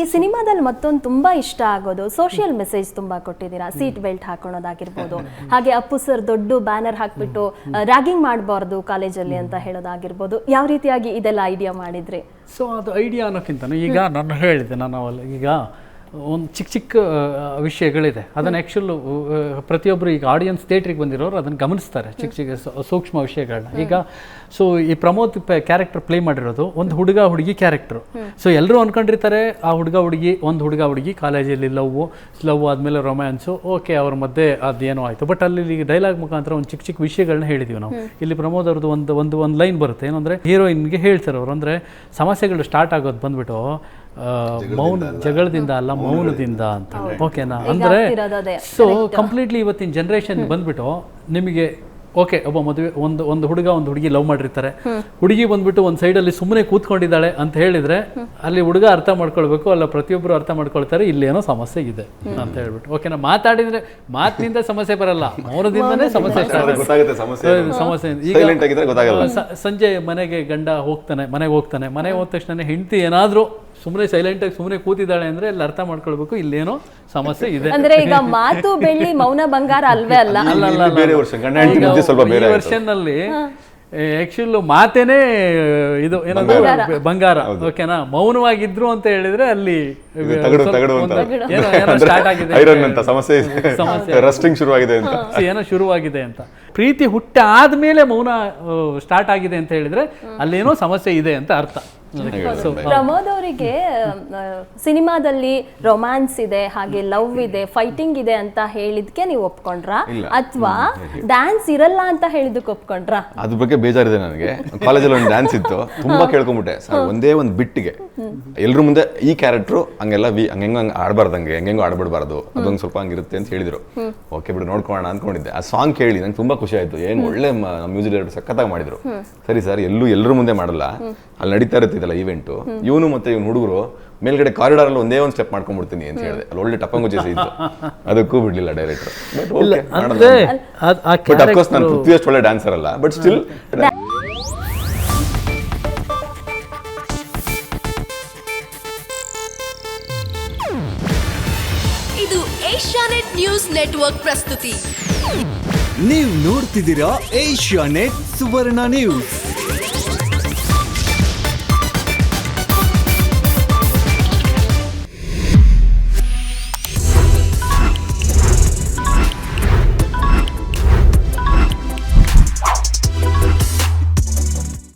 ಈ ಸಿನಿಮಾದಲ್ಲಿ ಮತ್ತೊಂದು ತುಂಬಾ ಇಷ್ಟ ಆಗೋದು ಸೋಷಿಯಲ್ ಮೆಸೇಜ್ ತುಂಬಾ ಕೊಟ್ಟಿದ್ದೀರಾ. ಸೀಟ್ ಬೆಲ್ಟ್ ಹಾಕೊಳ್ಳೋದಾಗಿರ್ಬೋದು, ಹಾಗೆ ಅಪ್ಪು ಸರ್ ದೊಡ್ಡ ಬ್ಯಾನರ್ ಹಾಕ್ಬಿಟ್ಟು ರ್ಯಾಗಿಂಗ್ ಮಾಡಬಾರ್ದು ಕಾಲೇಜಲ್ಲಿ ಅಂತ ಹೇಳೋದಾಗಿರ್ಬೋದು. ಯಾವ ರೀತಿಯಾಗಿ ಇದೆಲ್ಲ ಐಡಿಯಾ ಮಾಡಿದ್ರಿ? ಸೊ ಅದು ಐಡಿಯಾ ಅನ್ನೋಕ್ಕಿಂತ ಈಗ ನಾನು ಹೇಳಿದೆ, ನಾನು ಈಗ ಒಂದು ಚಿಕ್ಕ ಚಿಕ್ಕ ವಿಷಯಗಳಿದೆ, ಅದನ್ನು ಆ್ಯಕ್ಚುಲು ಪ್ರತಿಯೊಬ್ಬರು ಈಗ ಆಡಿಯನ್ಸ್ ಥಿಯೇಟ್ರಿಗೆ ಬಂದಿರೋರು ಅದನ್ನು ಗಮನಿಸ್ತಾರೆ, ಚಿಕ್ಕ ಚಿಕ್ಕ ಸೂಕ್ಷ್ಮ ವಿಷಯಗಳನ್ನ. ಈಗ ಸೊ ಈ ಪ್ರಮೋದ್ ಕ್ಯಾರೆಕ್ಟರ್ ಪ್ಲೇ ಮಾಡಿರೋದು ಒಂದು ಹುಡುಗ ಹುಡುಗಿ ಕ್ಯಾರೆಕ್ಟ್ರು. ಸೊ ಎಲ್ಲರೂ ಅಂದ್ಕೊಂಡಿರ್ತಾರೆ ಆ ಹುಡುಗ ಹುಡುಗಿ ಕಾಲೇಜಲ್ಲಿ ಲವ್ ಆದಮೇಲೆ ರೊಮ್ಯಾನ್ಸು, ಓಕೆ ಅವ್ರ ಮಧ್ಯೆ ಅದೇನೋ ಆಯಿತು. ಬಟ್ ಅಲ್ಲಿ ಡೈಲಾಗ್ ಮುಖಾಂತರ ಒಂದು ಚಿಕ್ಕ ಚಿಕ್ಕ ವಿಷಯಗಳನ್ನ ಹೇಳಿದ್ದೀವಿ ನಾವು. ಇಲ್ಲಿ ಪ್ರಮೋದ್ ಅವ್ರದ್ದು ಒಂದು ಲೈನ್ ಬರುತ್ತೆ, ಏನಂದರೆ ಹೀರೋಯಿನ್ಗೆ ಹೇಳ್ತಾರೆ ಅವರು, ಅಂದರೆ ಸಮಸ್ಯೆಗಳು ಸ್ಟಾರ್ಟ್ ಆಗೋದು ಬಂದ್ಬಿಟ್ಟು ಜಗಳದಿಂದ ಅಲ್ಲ ಮೌನದಿಂದ ಅಂತ. ಓಕೆನಾ? ಅಂದರೆ ಸೊ ಕಂಪ್ಲೀಟ್ಲಿ ಇವತ್ತಿನ ಜನ್ರೇಷನ್ ಬಂದ್ಬಿಟ್ಟು ನಿಮಗೆ ಓಕೆ, ಒಬ್ಬ ಮದುವೆ ಒಂದು ಹುಡುಗ ಒಂದು ಹುಡುಗಿ ಲವ್ ಮಾಡಿರ್ತಾರೆ, ಹುಡುಗಿ ಬಂದ್ಬಿಟ್ಟು ಒಂದು ಸೈಡಲ್ಲಿ ಸುಮ್ಮನೆ ಕೂತ್ಕೊಂಡಿದ್ದಾಳೆ ಅಂತ ಹೇಳಿದ್ರೆ ಅಲ್ಲಿ ಹುಡುಗ ಅರ್ಥ ಮಾಡ್ಕೊಳ್ಬೇಕು, ಅಲ್ಲ ಪ್ರತಿಯೊಬ್ಬರು ಅರ್ಥ ಮಾಡ್ಕೊಳ್ತಾರೆ ಇಲ್ಲೇನೋ ಸಮಸ್ಯೆ ಇದೆ ಅಂತ ಹೇಳ್ಬಿಟ್ಟು. ಓಕೆನಾ? ಮಾತಾಡಿದ್ರೆ ಮಾತಿನಿಂದ ಸಮಸ್ಯೆ ಬರಲ್ಲ, ಮೌನದಿಂದನೇ ಸಮಸ್ಯೆ ಸಮಸ್ಯೆ. ಈಗ ಸಂಜೆ ಮನೆಗೆ ಹೋಗ್ತಾನೆ, ಮನೆಗೆ ಹೋದ ತಕ್ಷಣ ಹೆಂಡತಿ ಏನಾದರೂ ಸುಮ್ಮನೆ ಸೈಲೆಂಟಾಗಿ ಸುಮ್ಮನೆ ಕೂತಿದ್ದಾಳೆ ಅಂದ್ರೆ ಎಲ್ಲ ಅರ್ಥ ಮಾಡ್ಕೊಳ್ಬೇಕು ಇಲ್ಲೇನೋ ಸಮಸ್ಯೆ ಇದೆ. ಅಂದ್ರೆ ಈಗ ಮಾತು ಬೆಳ್ಳಿ ಮೌನ ಬಂಗಾರ ಅಲ್ವೇ ಅಲ್ಲ. ಈ ವರ್ಷನ್ ಅಲ್ಲಿ ಆಕ್ಚುಲ್ ಮಾತೇನೆ ಇದು ಏನಂದ್ರೆ ಬಂಗಾರ. ಓಕೆನಾ? ಮೌನವಾಗಿದ್ರು ಅಂತ ಹೇಳಿದ್ರೆ ಅಲ್ಲಿ ಸ್ಟಾರ್ಟ್ ಆಗಿದೆ, ಸಮಸ್ಯೆ ಏನೋ ಶುರುವಾಗಿದೆ ಅಂತ. ಪ್ರೀತಿ ಹುಟ್ಟ ಆದ್ಮೇಲೆ ಮೌನ ಸ್ಟಾರ್ಟ್ ಆಗಿದೆ ಅಂತ ಹೇಳಿದ್ರೆ ಅಲ್ಲೇನೋ ಸಮಸ್ಯೆ ಇದೆ ಅಂತ ಅರ್ಥ. ಪ್ರಮೋದ್ ಅವರಿಗೆ ಸಿನಿಮಾದಲ್ಲಿ ರೊಮ್ಯಾನ್ಸ್ ಇದೆ, ಹಾಗೆ ಲವ್ ಇದೆ, ಫೈಟಿಂಗ್ ಇದೆ ಅಂತ ಹೇಳಿದ್ಕೆ ನೀವು ಒಪ್ಕೊಂಡ್ರಾ, ಅಥವಾ ಡ್ಯಾನ್ಸ್ ಇರಲ್ಲ ಅಂತ ಹೇಳಿದಕ್ಕೆ ಒಪ್ಕೊಂಡ್ರಾ? ಅದ್ರ ಬಗ್ಗೆ ಬೇಜಾರಿದೆ ನನಗೆ. ಕಾಲೇಜಲ್ಲಿ ಒಂದು ಡ್ಯಾನ್ಸ್ ಇತ್ತು, ತುಂಬಾ ಕೇಳ್ಕೊಂಡ್ಬಿಟ್ಟೆ ಸರ್. ಒಂದೇ ಒಂದು ಬಿಟ್ಟಿಗೆ ಎಲ್ರ ಮುಂದೆ ಈ ಕ್ಯಾರೆಕ್ಟ್ರು ಹಂಗೆಲ್ಲ ಹಂಗೆ ಆಡ್ಬಾರ್ದಂಗೆ ಹೆಂಗೆಂಗೋ ಆಡ್ಬಿಡ್ಬಾರ್ದು, ಅದೊಂದು ಸ್ವಲ್ಪ ಹಂಗಿರುತ್ತೆ ಅಂತ ಹೇಳಿದ್ರು. ಓಕೆ ಬಿಡು ನೋಡ್ಕೊಳ್ಳೋಣ ಅಂದ್ಕೊಂಡಿದ್ದೆ. ಆ ಸಾಂಗ್ ಕೇಳಿ ನಂಗೆ ತುಂಬಾ ಖುಷಿ ಆಯ್ತು. ಏನ್ ಒಳ್ಳೆ ಮ್ಯೂಸಿಕ್ ಡೈರೆಕ್ಟರ್ ಸಖತ್ತಾಗಿ ಮಾಡಿದ್ರು. ಸರಿ ಸರ್, ಎಲ್ಲರ ಮುಂದೆ ಮಾಡಲ್ಲ, ಅಲ್ಲಿ ನಡೀತಾ ಇರುತ್ತೆ ಇದೆಲ್ಲ ಈವೆಂಟು. ಇವನು ಮತ್ತೆ ಇವ್ನು ಹುಡುಗರು ಮೇಲ್ಗಡೆ ಕಾರಿಡಾರ್ ಅಲ್ಲಿ ಒಂದೇ ಒಂದು ಸ್ಟೆಪ್ ಮಾಡ್ಕೊಂಡ್ಬಿಡ್ತೀನಿ ಅಂತ ಹೇಳಿದೆ. ಅಲ್ಲಿ ಒಳ್ಳೆ ಟಪ್ಪಂಗುಚ್ಚೆ ಇತ್ತು, ಅದಕ್ಕೂ ಬಿಡ್ಲಿಲ್ಲ ಡೈರೆಕ್ಟರ್. ಬಟ್ ಅಫ್ಕೋರ್ಸ್ ನಾನು ಪೃಥ್ವಿ ಅಷ್ಟು ಒಳ್ಳೆ ಡ್ಯಾನ್ಸರ್ ಅಲ್ಲ, ಬಟ್ ಸ್ಟಿಲ್. ಇದು ಏಷ್ಯಾನೆಟ್ ನ್ಯೂಸ್ ನೆಟ್ವರ್ಕ್ ಪ್ರಸ್ತುತಿ. ನೀವು ನೋಡ್ತಿದ್ದೀರಾ ಏಷ್ಯಾನೆಟ್ ಸುವರ್ಣ ನ್ಯೂಸ್.